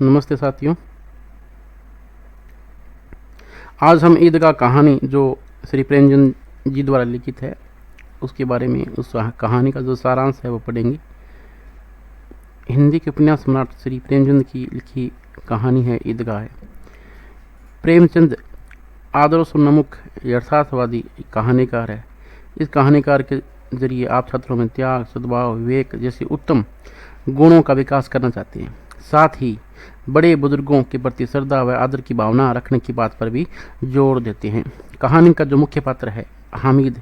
नमस्ते साथियों। आज हम ईदगाह कहानी जो श्री प्रेमचंद जी द्वारा लिखित है उसके बारे में, उस कहानी का जो सारांश है वो पढ़ेंगे। हिंदी के उपन्यास सम्राट श्री प्रेमचंद की लिखी कहानी है ईदगाह। प्रेमचंद आदर्शोन्मुख यथार्थवादी कहानीकार है। इस कहानीकार के जरिए आप छात्रों में त्याग, सद्भाव, विवेक जैसे उत्तम गुणों का विकास करना चाहते हैं। साथ ही बड़े बुजुर्गों के प्रति श्रद्धा व आदर की भावना रखने की बात पर भी जोर देते हैं। कहानी का जो मुख्य पात्र है हामिद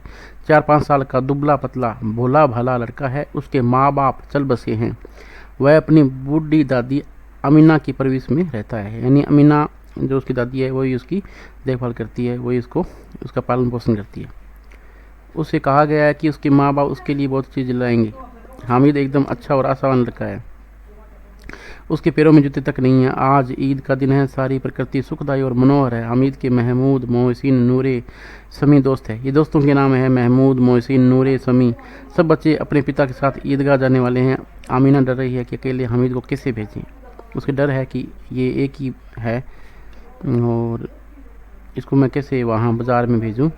4-5 साल का दुबला पतला भोला भाला लड़का है। उसके माँ बाप चल बसे हैं। वह अपनी बूढ़ी दादी अमीना की परवरिश में रहता है। यानी अमीना जो उसकी दादी है वही उसकी देखभाल करती है, वही उसका पालन पोषण करती है। उससे कहा गया है कि उसके माँ बाप उसके लिए बहुत चीज़ लाएंगे। हामिद एकदम अच्छा और आसान लड़का है। उसके पैरों में जूते तक नहीं है। आज ईद का दिन है। सारी प्रकृति सुखदायी और मनोहर है। हामिद के महमूद, मोहसिन, नूरे, समी दोस्त है। ये दोस्तों के नाम है महमूद, मोहसिन, नूरे, समी। सब बच्चे अपने पिता के साथ ईदगाह जाने वाले हैं। आमीना डर रही है कि अकेले हामिद को कैसे भेजें। उसके डर है कि ये एक ही है और इसको मैं कैसे वहाँ बाज़ार में भेजूँ।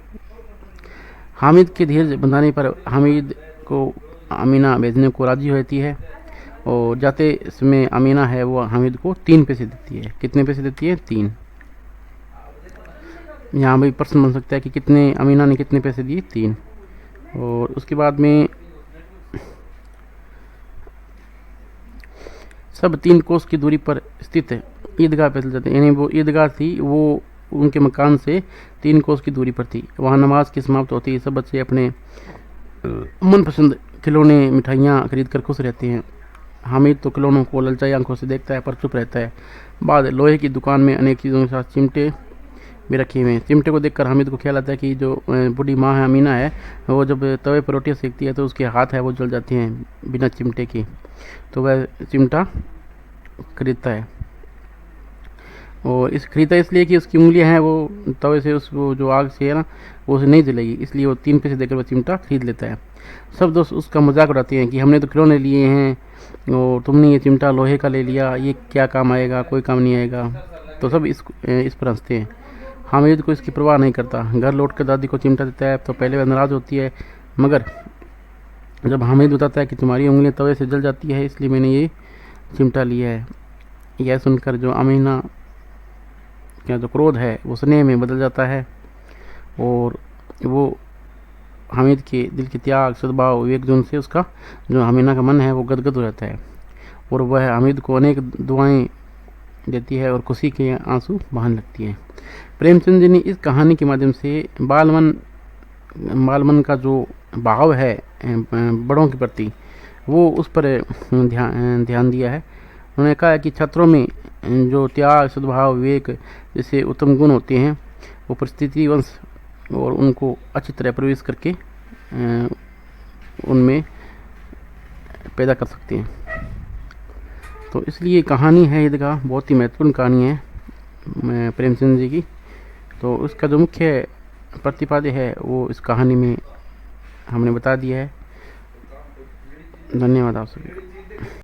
हामिद के धीरज बंधाने पर हामिद को आमीना भेजने को राजी होती है और जाते समय अमीना है वो हामिद को 3 पैसे देती है। कितने पैसे देती है? 3। यहाँ भी प्रश्न बन सकता है कि कितने अमीना ने कितने पैसे दिए? 3। और उसके बाद में सब 3 कोस की दूरी पर स्थित ईदगाह पे चले जाते हैं। यानी वो ईदगाह थी वो उनके मकान से 3 कोस की दूरी पर थी। वहाँ नमाज की समाप्त होती है। सब बच्चे अपने मनपसंद खिलौने, मिठाइयाँ खरीद कर खुश रहते हैं। हामिद तो खिलौनों को ललचाई आंखों से देखता है पर चुप रहता है। बाद लोहे की दुकान में अनेक चीज़ों के साथ चिमटे भी रखे हुए हैं। चिमटे को देखकर हामिद को ख्याल आता है कि जो बूढ़ी माँ है अमीना है वो जब तवे पर रोटियाँ सेकती है तो उसके हाथ है वो जल जाते हैं बिना चिमटे के। तो वह चिमटा खरीदता है और खरीदता इसलिए कि उसकी उंगलियां हैं वो तवे से वो जो आग से है ना वो उसे नहीं जलेगी, इसलिए वो 3 पैसे देकर वो चिमटा खरीद लेता है। सब दोस्त उसका मजाक उड़ाते हैं कि हमने तो खिलौने लिए हैं और तुमने ये चिमटा लोहे का ले लिया, ये क्या काम आएगा, कोई काम नहीं आएगा। तो सब इस पर हंसते हैं। हामिद को इसकी परवाह नहीं करता। घर लौट कर दादी को चिमटा देता है तो पहले वह नाराज़ होती है, मगर जब हामिद बताता है कि तुम्हारी उंगलियां तवे से जल जाती है इसलिए मैंने ये चिमटा लिया है, यह सुनकर जो अमीना का जो क्रोध है वो स्नेह में बदल जाता है और वो हामिद के दिल के त्याग, सद्भाव, विवेक गुण से उसका जो अमीना का मन है वो गदगद हो जाता है और वह हामिद को अनेक दुआएं देती है और खुशी के आंसू बहाने लगती है। प्रेमचंद जी ने इस कहानी के माध्यम से बालमन का जो भाव है बड़ों के प्रति वो उस पर ध्यान दिया है। उन्होंने कहा है कि छात्रों में जो त्याग, सद्भाव, विवेक जैसे उत्तम गुण होते हैं वो परिस्थिति वंश और उनको अच्छी तरह प्रवेश करके उनमें पैदा कर सकते हैं। तो इसलिए कहानी है ईदगाह बहुत ही महत्वपूर्ण कहानी है प्रेमचंद जी की। तो उसका जो मुख्य प्रतिपाद्य है वो इस कहानी में हमने बता दिया है। धन्यवाद आप सभी।